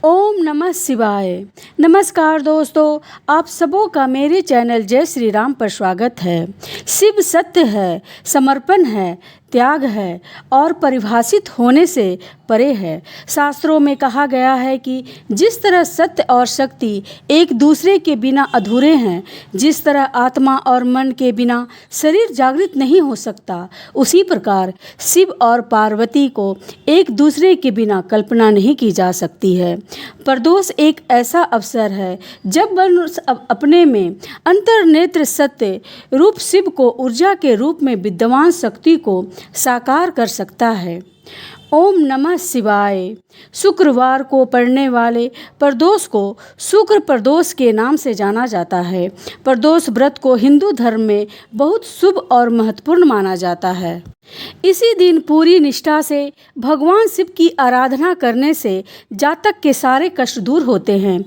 ओम नमः शिवाय। नमस्कार दोस्तों, आप सबों का मेरे चैनल जय श्री राम पर स्वागत है। शिव सत्य है, समर्पण है, त्याग है और परिभाषित होने से परे है। शास्त्रों में कहा गया है कि जिस तरह सत्य और शक्ति एक दूसरे के बिना अधूरे हैं, जिस तरह आत्मा और मन के बिना शरीर जागृत नहीं हो सकता, उसी प्रकार शिव और पार्वती को एक दूसरे के बिना कल्पना नहीं की जा सकती है। प्रदोष एक ऐसा अवसर है जब मनुष्य अपने में अंतर्नेत्र सत्य रूप शिव को ऊर्जा के रूप में विद्यमान शक्ति को साकार कर सकता है। ओम नमः शिवाय। शुक्रवार को पड़ने वाले प्रदोष को शुक्र प्रदोष के नाम से जाना जाता है। प्रदोष व्रत को हिंदू धर्म में बहुत शुभ और महत्वपूर्ण माना जाता है। इसी दिन पूरी निष्ठा से भगवान शिव की आराधना करने से जातक के सारे कष्ट दूर होते हैं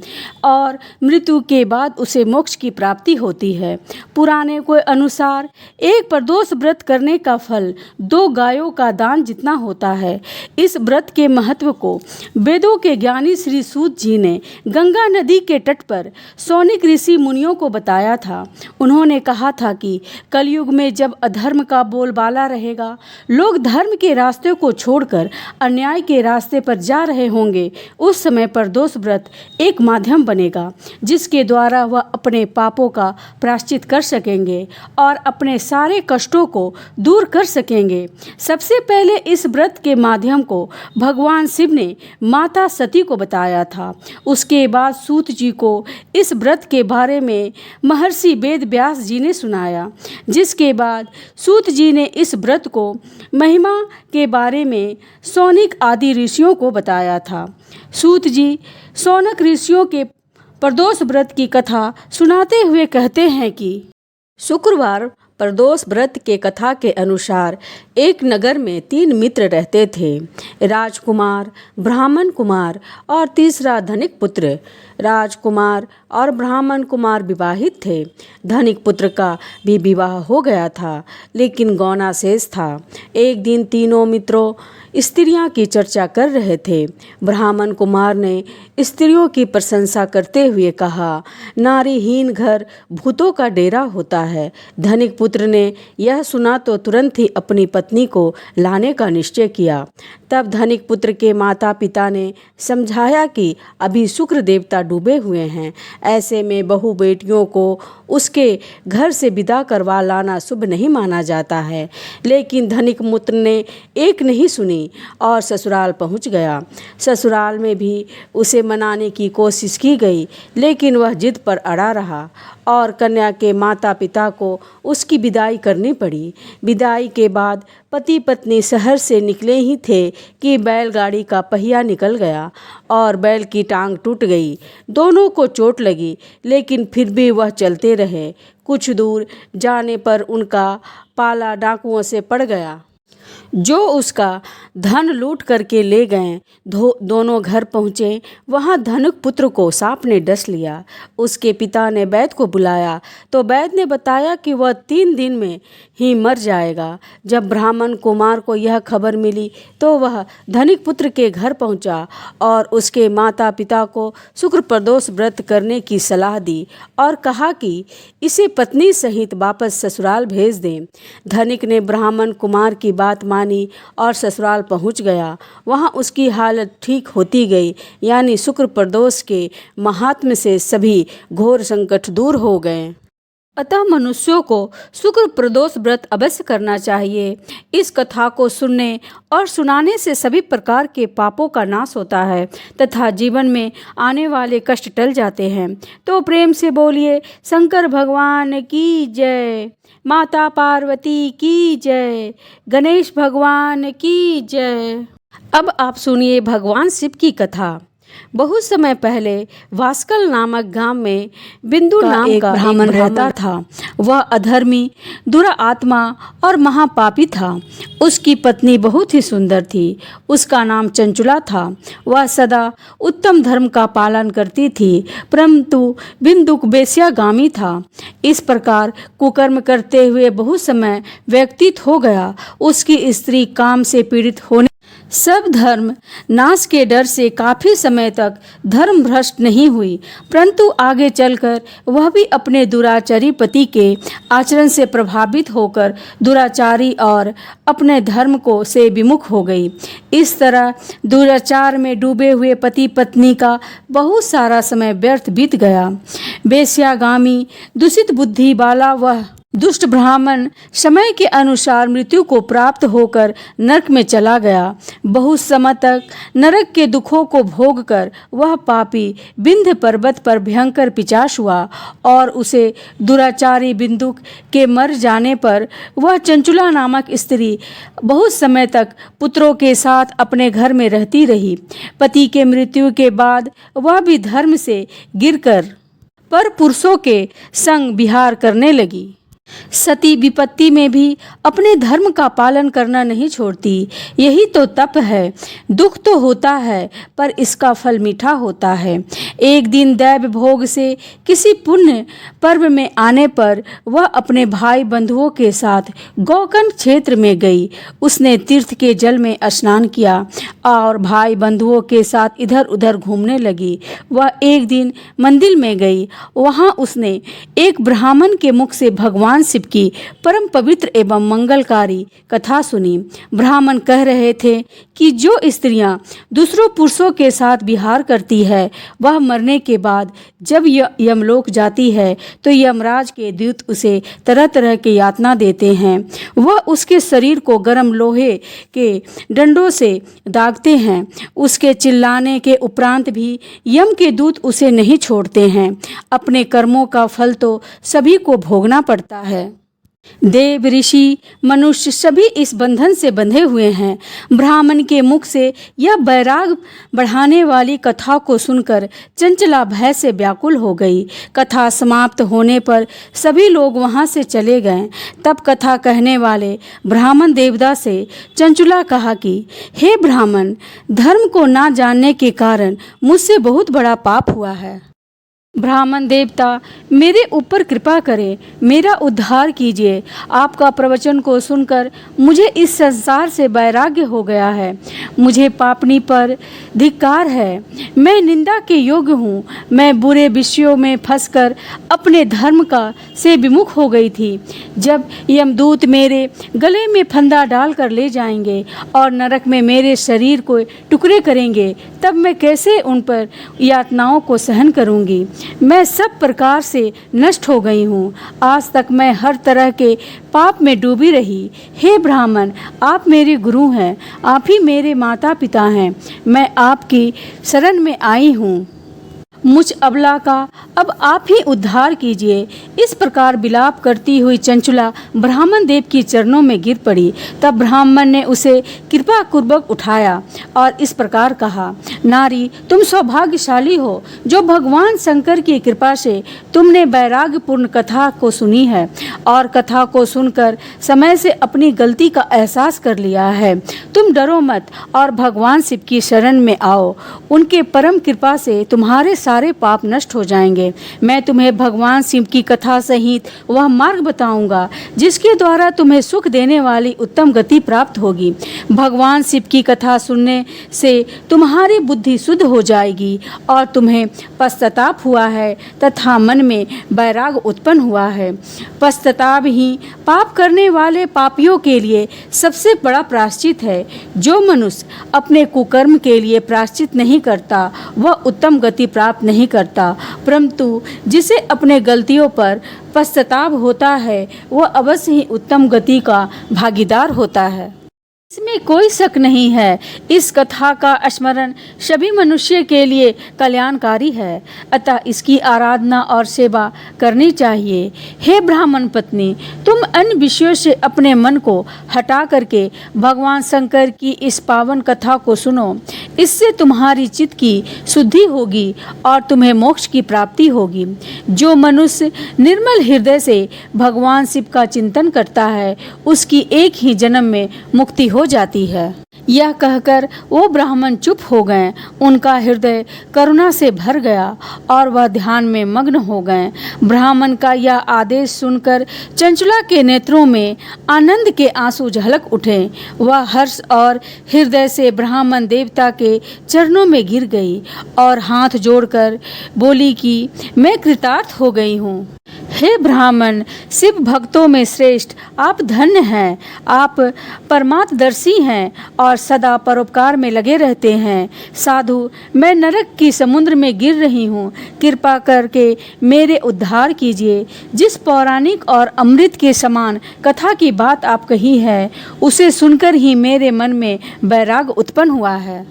और मृत्यु के बाद उसे मोक्ष की प्राप्ति होती है। पुराने के अनुसार एक प्रदोष व्रत करने का फल 2 गायों का दान जितना होता है। इस व्रत के महत्व को वेदों के ज्ञानी श्री सूत जी ने गंगा नदी के तट पर सौनिक ऋषि मुनियों को बताया था। उन्होंने कहा था कि कलयुग में जब अधर्म का बोलबाला रहेगा, लोग धर्म के रास्ते को छोड़कर अन्याय के रास्ते पर जा रहे होंगे, उस समय प्रदोष व्रत एक माध्यम बनेगा जिसके द्वारा वह अपने पापों का प्रायश्चित कर सकेंगे और अपने सारे कष्टों को दूर कर सकेंगे। सबसे पहले इस व्रत के माध्यम को भगवान शिव ने माता सती को बताया था। उसके बाद सूत जी को इस व्रत के बारे में महर्षि वेद व्यास जी ने सुनाया, जिसके बाद सूत जी ने इस व्रत को महिमा के बारे में सौनिक आदि ऋषियों को बताया था। सूत जी सौनक ऋषियों के प्रदोष व्रत की कथा सुनाते हुए कहते हैं कि शुक्रवार प्रदोष व्रत के कथा के अनुसार एक नगर में 3 मित्र रहते थे, राजकुमार, ब्राह्मण कुमार और तीसरा धनिक पुत्र। राजकुमार और ब्राह्मण कुमार विवाहित थे। धनिक पुत्र का भी विवाह हो गया था, लेकिन गौना शेष था। एक दिन तीनों मित्रों स्त्रियां की चर्चा कर रहे थे। ब्राह्मण कुमार ने स्त्रियों की प्रशंसा करते हुए कहा, नारीहीन घर भूतों का डेरा होता है। धनिक पुत्र ने यह सुना तो तुरंत ही अपनी पत्नी को लाने का निश्चय किया। तब धनिक पुत्र के माता पिता ने समझाया कि अभी शुक्र देवता डूबे हुए हैं, ऐसे में बहू बेटियों को उसके घर से विदा करवा लाना शुभ नहीं माना जाता है। लेकिन धनिक पुत्र ने एक नहीं सुनी और ससुराल पहुंच गया। ससुराल में भी उसे मनाने की कोशिश की गई, लेकिन वह जिद पर अड़ा रहा और कन्या के माता पिता को उसकी विदाई करनी पड़ी। विदाई के बाद पति पत्नी शहर से निकले ही थे कि बैलगाड़ी का पहिया निकल गया और बैल की टांग टूट गई। दोनों को चोट लगी, लेकिन फिर भी वह चलते रहे। कुछ दूर जाने पर उनका पाला डाकुओं से पड़ गया, जो उसका धन लूट करके ले गए। दोनों घर पहुँचे। वहाँ धनिक पुत्र को सांप ने डस लिया। उसके पिता ने वैद्य को बुलाया तो वैद्य ने बताया कि वह 3 दिन में ही मर जाएगा। जब ब्राह्मण कुमार को यह खबर मिली तो वह धनिक पुत्र के घर पहुँचा और उसके माता पिता को शुक्र प्रदोष व्रत करने की सलाह दी और कहा कि इसे पत्नी सहित वापस ससुराल भेज दें। धनिक ने ब्राह्मण कुमार की बात मानी और ससुराल पहुंच गया। वहां उसकी हालत ठीक होती गई, यानी शुक्र प्रदोष के महात्म्य से सभी घोर संकट दूर हो गए। अतः मनुष्यों को शुक्र प्रदोष व्रत अवश्य करना चाहिए। इस कथा को सुनने और सुनाने से सभी प्रकार के पापों का नाश होता है तथा जीवन में आने वाले कष्ट टल जाते हैं। तो प्रेम से बोलिए शंकर भगवान की जय, माता पार्वती की जय, गणेश भगवान की जय। अब आप सुनिए भगवान शिव की कथा। बहुत समय पहले वास्कल नामक गांव में बिंदु नाम का ब्राह्मण रहता था। वह अधर्मी, दुरात्मा और महापापी था। उसकी पत्नी बहुत ही सुंदर थी। उसका नाम चंचुला था। वह सदा उत्तम धर्म का पालन करती थी, परंतु बिंदु वेश्यागामी था। इस प्रकार कुकर्म करते हुए बहुत समय व्यतीत हो गया। उसकी स्त्री काम से पीड़ित होने सब धर्म नाश के डर से काफ़ी समय तक धर्म भ्रष्ट नहीं हुई, परंतु आगे चलकर वह भी अपने दुराचारी पति के आचरण से प्रभावित होकर दुराचारी और अपने धर्म को से विमुख हो गई। इस तरह दुराचार में डूबे हुए पति पत्नी का बहुत सारा समय व्यर्थ बीत गया। वेश्यागामी दूषित बुद्धि वाला वह दुष्ट ब्राह्मण समय के अनुसार मृत्यु को प्राप्त होकर नरक में चला गया। बहुत समय तक नरक के दुखों को भोगकर वह पापी विंध्य पर्वत पर भयंकर पिशाच हुआ और उसे दुराचारी बिंदु के मर जाने पर वह चंचुला नामक स्त्री बहुत समय तक पुत्रों के साथ अपने घर में रहती रही। पति के मृत्यु के बाद वह भी धर्म से गिरकर पर पुरुषों के संग विहार करने लगी। सती विपत्ति में भी अपने धर्म का पालन करना नहीं छोड़ती। यही तो तप है। दुख तो होता है पर इसका फल मीठा होता है। एक दिन दैव भोग से किसी पुण्य पर्व में आने पर वह अपने भाई बंधुओं के साथ गोकर्ण क्षेत्र में गई। उसने तीर्थ के जल में स्नान किया और भाई बंधुओं के साथ इधर उधर घूमने लगी। वह एक दिन मंदिर में गई। वहाँ उसने एक ब्राह्मण के मुख से भगवान शिव की परम पवित्र एवं मंगलकारी कथा सुनी। ब्राह्मण कह रहे थे कि जो स्त्रियां दूसरों पुरुषों के साथ विहार करती है वह मरने के बाद जब यमलोक जाती है तो यमराज के दूत उसे तरह तरह की यातना देते हैं। वह उसके शरीर को गर्म लोहे के डंडों से दागते हैं। उसके चिल्लाने के उपरांत भी यम के दूत उसे नहीं छोड़ते हैं। अपने कर्मों का फल तो सभी को भोगना पड़ता है। देव ऋषि मनुष्य सभी इस बंधन से बंधे हुए हैं। ब्राह्मण के मुख से यह वैराग बढ़ाने वाली कथा को सुनकर चंचला भय से व्याकुल हो गई। कथा समाप्त होने पर सभी लोग वहां से चले गए। तब कथा कहने वाले ब्राह्मण देवदास से चंचला कहा कि हे ब्राह्मण, धर्म को ना जानने के कारण मुझसे बहुत बड़ा पाप हुआ है। ब्राह्मण देवता मेरे ऊपर कृपा करें, मेरा उद्धार कीजिए। आपका प्रवचन को सुनकर मुझे इस संसार से वैराग्य हो गया है। मुझे पापनी पर धिक्कार है। मैं निंदा के योग्य हूँ। मैं बुरे विषयों में फंसकर अपने धर्म का से विमुख हो गई थी। जब यमदूत मेरे गले में फंदा डालकर ले जाएंगे और नरक में मेरे शरीर को टुकड़े करेंगे तब मैं कैसे उन पर यातनाओं को सहन करूँगी। मैं सब प्रकार से नष्ट हो गई हूँ। आज तक मैं हर तरह के पाप में डूबी रही। हे ब्राह्मण, आप मेरे गुरु हैं, आप ही मेरे माता पिता हैं। मैं आपकी शरण में आई हूँ। मुझ अबला का अब आप ही उद्धार कीजिए। इस प्रकार विलाप करती हुई चंचुला ब्राह्मण देव की चरणों में गिर पड़ी। तब ब्राह्मण ने उसे कृपा पूर्वक उठाया और इस प्रकार कहा, नारी, तुम सौभाग्यशाली हो जो भगवान शंकर की कृपा से तुमने वैराग्यपूर्ण कथा को सुनी है और कथा को सुनकर समय से अपनी गलती का एहसास कर लिया है। तुम डरो मत और भगवान शिव की शरण में आओ। उनके परम कृपा से तुम्हारे सारे पाप नष्ट हो जाएंगे। मैं तुम्हें भगवान शिव की कथा सहित वह मार्ग बताऊंगा जिसके द्वारा तुम्हें सुख देने वाली उत्तम गति प्राप्त होगी। भगवान शिव की कथा सुनने से तुम्हारी बुद्धि शुद्ध हो जाएगी और तुम्हें पश्चाताप हुआ है तथा मन में वैराग उत्पन्न हुआ है। पश्चाताप ही पाप करने वाले पापियों के लिए सबसे बड़ा प्रायश्चित है। जो मनुष्य अपने कुकर्म के लिए प्रायश्चित नहीं करता वह उत्तम गति प्राप्त नहीं करता, परंतु जिसे अपने गलतियों पर पश्चाताप होता है वह अवश्य ही उत्तम गति का भागीदार होता है। इसमें कोई शक नहीं है। इस कथा का स्मरण सभी मनुष्य के लिए कल्याणकारी है, अतः इसकी आराधना और सेवा करनी चाहिए। हे ब्राह्मण पत्नी, तुम अन्य विषयों से अपने मन को हटा करके भगवान शंकर की इस पावन कथा को सुनो। इससे तुम्हारी चित्त की शुद्धि होगी और तुम्हें मोक्ष की प्राप्ति होगी। जो मनुष्य निर्मल हृदय से भगवान शिव का चिंतन करता है उसकी एक ही जन्म में मुक्ति हो जाती है। यह कहकर वो ब्राह्मण चुप हो गए। उनका हृदय करुणा से भर गया और वह ध्यान में मग्न हो गए। ब्राह्मण का यह आदेश सुनकर चंचला के नेत्रों में आनंद के आंसू झलक उठे। वह हर्ष और हृदय से ब्राह्मण देवता के चरणों में गिर गई और हाथ जोड़कर बोली कि मैं कृतार्थ हो गई हूँ। हे ब्राह्मण, शिव भक्तों में श्रेष्ठ आप धन्य हैं। आप परमात्मदर्शी हैं और सदा परोपकार में लगे रहते हैं। साधु, मैं नरक की समुद्र में गिर रही हूँ, कृपा करके मेरे उद्धार कीजिए। जिस पौराणिक और अमृत के समान कथा की बात आप कही है, उसे सुनकर ही मेरे मन में वैराग उत्पन्न हुआ है।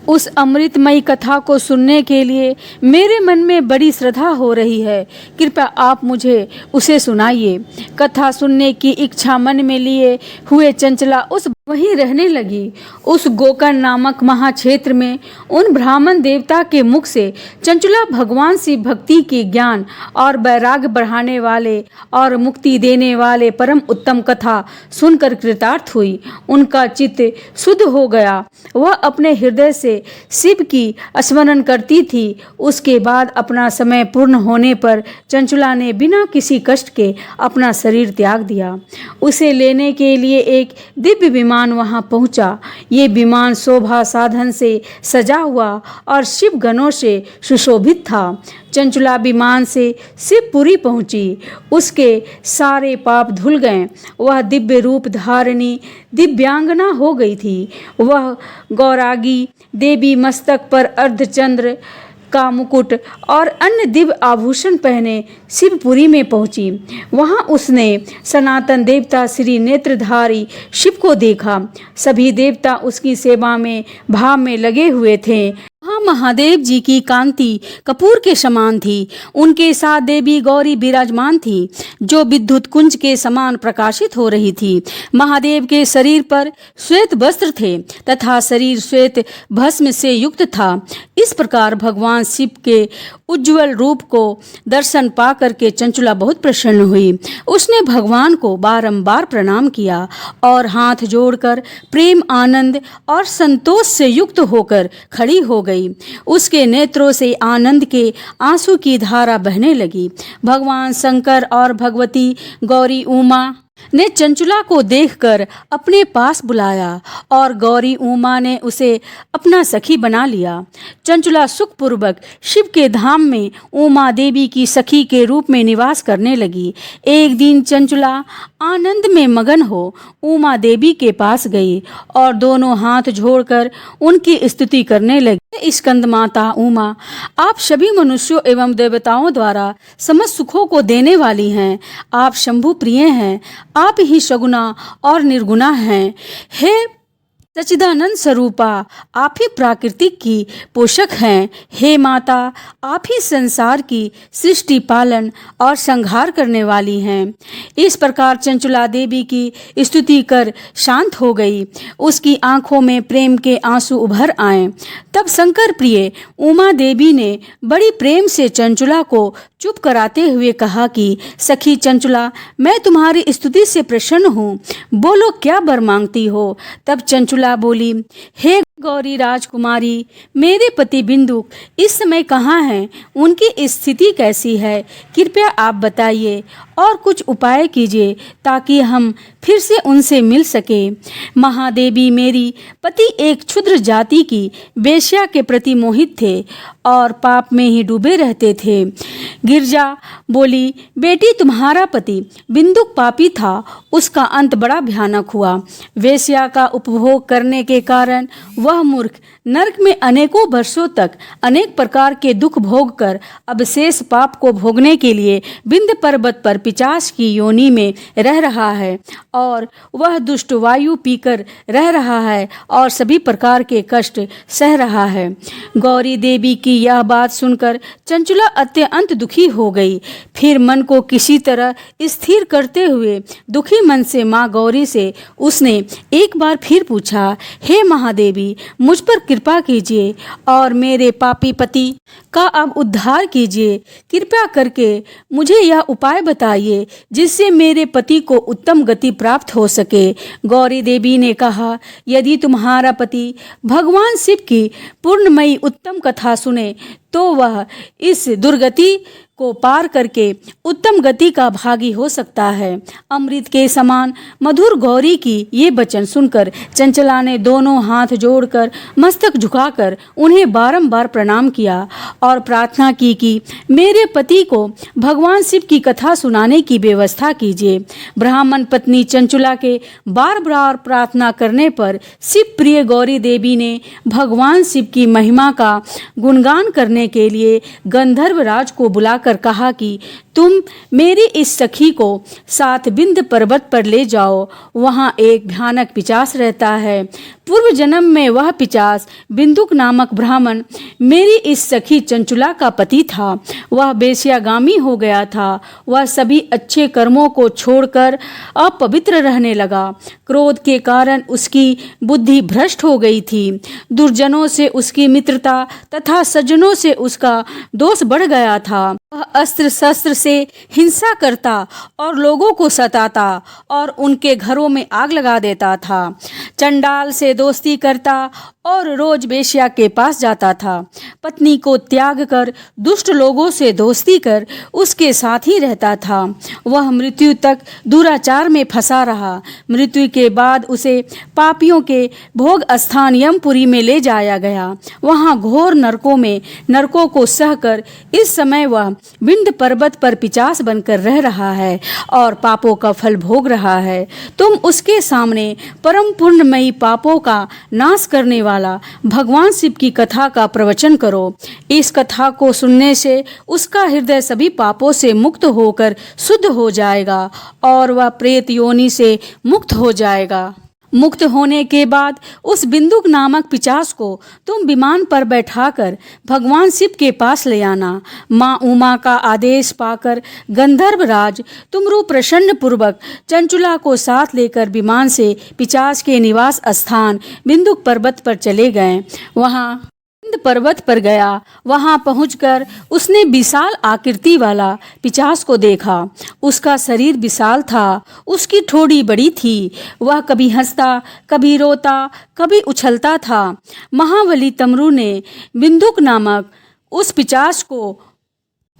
उस अमृतमयी कथा को सुनने के लिए मेरे मन में बड़ी श्रद्धा हो रही है। कृपया आप मुझे उसे सुनाइए। कथा सुनने की इच्छा मन में लिए हुए चंचला उस वहीं रहने लगी। उस गोकर्ण नामक महाक्षेत्र में उन ब्राह्मण देवता के मुख से चंचला भगवान शिव भक्ति के ज्ञान और वैराग्य बढ़ाने वाले और मुक्ति देने वाले परम उत्तम कथा सुनकर कृतार्थ हुई। उनका चित्त शुद्ध हो गया। वह अपने हृदय से शिव की स्मरण करती थी। उसके बाद अपना समय पूर्ण होने पर चंचला ने बिना किसी कष्ट के अपना शरीर त्याग दिया। उसे लेने के लिए एक दिव्य विमान वहां पहुंचा। ये विमान शोभा साधन से सजा हुआ और शिव गणों से सुशोभित था। चंचला विमान से शिवपुरी पहुंची। उसके सारे पाप धुल गए। वह दिव्य रूप धारिणी दिव्यांगना हो गई थी। वह गौरागी देवी मस्तक पर अर्धचंद्र का मुकुट और अन्य दिव्य आभूषण पहने शिवपुरी में पहुंची। वहां उसने सनातन देवता श्री नेत्रधारी शिव को देखा। सभी देवता उसकी सेवा में भाव में लगे हुए थे। वहाँ महादेव जी की कांति कपूर के समान थी। उनके साथ देवी गौरी विराजमान थी, जो विद्युत कुंज के समान प्रकाशित हो रही थी। महादेव के शरीर पर श्वेत वस्त्र थे तथा शरीर श्वेत भस्म से युक्त था। इस प्रकार भगवान शिव के उज्जवल रूप को दर्शन पा करके चंचला बहुत प्रसन्न हुई। उसने भगवान को बारंबार प्रणाम किया और हाथ जोड़कर प्रेम, आनंद और संतोष से युक्त होकर खड़ी हो गई। उसके नेत्रों से आनंद के आंसू की धारा बहने लगी। भगवान शंकर और भगवती गौरी उमा ने चंचला को देखकर अपने पास बुलाया और गौरी उमा ने उसे अपना सखी बना लिया। चंचला सुखपूर्वक शिव के धाम में उमा देवी की सखी के रूप में निवास करने लगी। एक दिन चंचला आनंद में मगन हो उमा देवी के पास गई और दोनों हाथ जोड़कर उनकी स्तुति करने लगी। स्कंद माता उमा, आप सभी मनुष्यों एवं देवताओं द्वारा समस्त सुखों को देने वाली हैं। आप शंभु प्रिय हैं। आप ही सगुना और निर्गुणा हैं। हे सच्चिदानंद स्वरूपा, आप ही प्राकृतिक की पोषक हैं। हे माता, आप ही संसार की सृष्टि, पालन और संहार करने वाली हैं। इस प्रकार चंचला देवी की स्तुति कर शांत हो गई। उसकी आंखों में प्रेम के आंसू उभर आए। तब शंकर प्रिय उमा देवी ने बड़ी प्रेम से चंचला को चुप कराते हुए कहा कि सखी चंचला, मैं तुम्हारी स्तुति से प्रसन्न हूँ। बोलो, क्या वर मांगती हो? तब चंचला बोली, हे गौरी राजकुमारी, मेरे पति बिंदु इस समय कहाँ हैं? उनकी स्थिति कैसी है? कृपया आप बताइए और कुछ उपाय कीजिए ताकि हम फिर से उनसे मिल सके। महादेवी, मेरी पति एक क्षुद्र जाति की वेश्या के प्रति मोहित थे और पाप में ही डूबे रहते थे। गिरजा बोली, बेटी, तुम्हारा पति बिंदुक पापी था। उसका अंत बड़ा भयानक हुआ। वेश्या का उपभोग करने के कारण वह मूर्ख नरक में अनेकों वर्षों तक अनेक प्रकार के दुख भोग कर अब शेष पाप को भोगने के लिए विंध्य पर्वत पर पिशाच की योनि में रह रहा है और वह दुष्ट वायु पीकर रह रहा है और सभी प्रकार के कष्ट सह रहा है। गौरी देवी की यह बात सुनकर चंचला अत्यंत दुखी हो गई। फिर मन को किसी तरह स्थिर करते हुए दुखी मन से माँ गौरी से उसने एक बार फिर पूछा, हे महादेवी, मुझ पर कृपा कीजिए और मेरे पापी पति का आप उद्धार कीजिए। कृपया करके मुझे यह उपाय बताइए जिससे मेरे पति को उत्तम गति प्राप्त हो सके। गौरी देवी ने कहा, यदि तुम्हारा पति भगवान शिव की पूर्णमयी उत्तम कथा सुने तो वह इस दुर्गति को पार करके उत्तम गति का भागी हो सकता है। अमृत के समान मधुर गौरी की ये वचन सुनकर चंचला ने दोनों हाथ जोड़कर मस्तक झुकाकर उन्हें बारंबार प्रणाम किया और प्रार्थना की कि मेरे पति को भगवान शिव की कथा सुनाने की व्यवस्था कीजिए। ब्राह्मण पत्नी चंचला के बार बार प्रार्थना करने पर शिव प्रिय गौरी देवी ने भगवान शिव की महिमा का गुणगान करने के लिए गंधर्व राज को बुलाकर कहा कि तुम मेरी इस सखी को साथ बिंद पर्वत पर ले जाओ। वहाँ एक भयानक पिशाच रहता है। पूर्व जन्म में वह पिशाच बिंदुक नामक ब्राह्मण मेरी इस सखी चंचुला का पति था। वह बेश्यागामी हो गया था। वह सभी अच्छे कर्मों को छोड़कर अपवित्र रहने लगा। क्रोध के कारण उसकी बुद्धि भ्रष्ट हो गई थी। दुर्जनों से उसकी मित्रता तथा सज्जनों से उसका दोष बढ़ गया था। वह अस्त्र शस्त्र से हिंसा करता और लोगों को सताता और उनके घरों में आग लगा देता था। चंडाल से दोस्ती करता और रोज वेश्या के पास जाता था। पत्नी को त्याग कर दुष्ट लोगों से दोस्ती कर उसके साथ ही रहता था। वह मृत्यु तक दुराचार में फंसा रहा। मृत्यु के बाद उसे पापियों के भोग स्थान यमपुरी में ले जाया गया। वहाँ घोर नरकों को सहकर इस समय वह विंध्य पर्वत पर पिशाच बनकर रह रहा है और पापों का फल भोग रहा है। तुम उसके सामने परम पुण्यमयी पापों का नाश करने वाला भगवान शिव की कथा का प्रवचन करो। इस कथा को सुनने से उसका हृदय सभी पापों से मुक्त होकर शुद्ध हो जाएगा और वह प्रेत योनि से मुक्त हो जाएगा। मुक्त होने के बाद उस बिंदुक नामक पिशाच को तुम विमान पर बैठाकर भगवान शिव के पास ले आना। माँ उमा का आदेश पाकर गंधर्व राज तुमरु प्रसन्न पूर्वक चंचुला को साथ लेकर विमान से पिशाच के निवास स्थान बिंदुक पर्वत पर चले गए। वहाँ पर्वत पर गया। वहां पहुंचकर उसने विशाल आकृति वाला पिशाच को देखा। उसका शरीर विशाल था, उसकी ठोड़ी बड़ी थी। वह कभी हंसता, कभी रोता, कभी उछलता था। महाबली तमरू ने बिंदुक नामक उस पिशाच को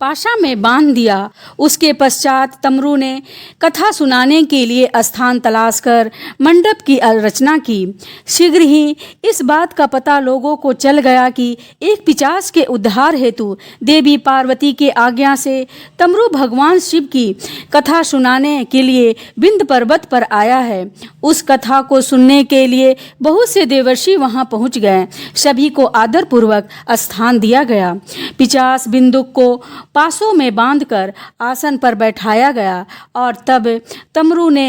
पाशा में बांध दिया। उसके पश्चात तमरू ने कथा सुनाने के लिए स्थान तलाश कर मंडप की रचना की। शीघ्र ही इस बात का पता लोगों को चल गया कि एक पिशाच के उद्धार हेतु देवी पार्वती के आज्ञा से तमरू भगवान शिव की कथा सुनाने के लिए विंध्य पर्वत पर आया है। उस कथा को सुनने के लिए बहुत से देवर्षि वहां पहुंच गए। सभी को आदरपूर्वक स्थान दिया गया। पिशाच बिंदुक को पासों में बांधकर आसन पर बैठाया गया और तब तमरू ने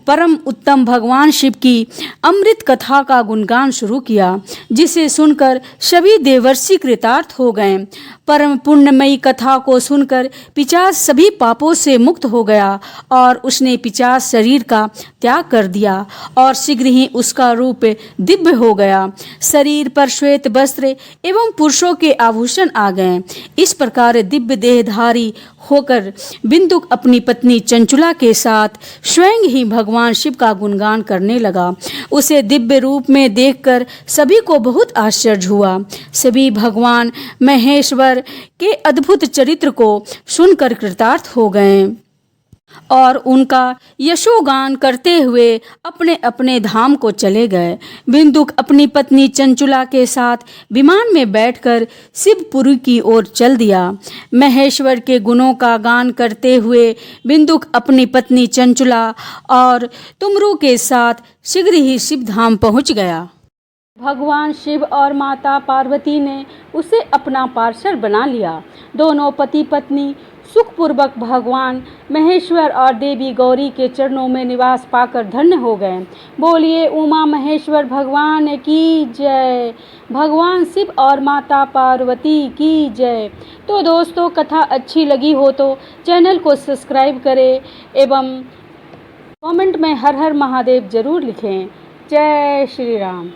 परम उत्तम भगवान शिव की अमृत कथा का गुणगान शुरू किया, जिसे सुनकर सभी देवर्षि कृतार्थ हो गए। परम पुण्यमयी कथा को सुनकर पिशाच सभी पापों से मुक्त हो गया और उसने पिशाच शरीर का त्याग कर दिया और शीघ्र ही उसका रूप दिव्य हो गया। शरीर पर श्वेत वस्त्र एवं पुरुषों के आभूषण आ गए। इस प्रकार दिव्य देहधारी होकर बिंदुक अपनी पत्नी चंचुला के साथ स्वयं ही भगवान शिव का गुणगान करने लगा। उसे दिव्य रूप में देखकर सभी को बहुत आश्चर्य हुआ। सभी भगवान महेश्वर के अद्भुत चरित्र को सुनकर कृतार्थ हो गए और उनका यशोगान करते हुए अपने अपने धाम को चले गए। बिंदुक अपनी पत्नी चंचुला के साथ विमान में बैठकर शिवपुरी की ओर चल दिया। महेश्वर के गुणों का गान करते हुए बिंदुक अपनी पत्नी चंचुला और तुमरू के साथ शीघ्र ही शिव धाम पहुँच गया। भगवान शिव और माता पार्वती ने उसे अपना पार्षद बना लिया। दोनों पति पत्नी सुखपूर्वक भगवान महेश्वर और देवी गौरी के चरणों में निवास पाकर धन्य हो गए। बोलिए उमा महेश्वर भगवान की जय। भगवान शिव और माता पार्वती की जय। तो दोस्तों, कथा अच्छी लगी हो तो चैनल को सब्सक्राइब करें एवं कमेंट में हर हर महादेव जरूर लिखें। जय श्री राम।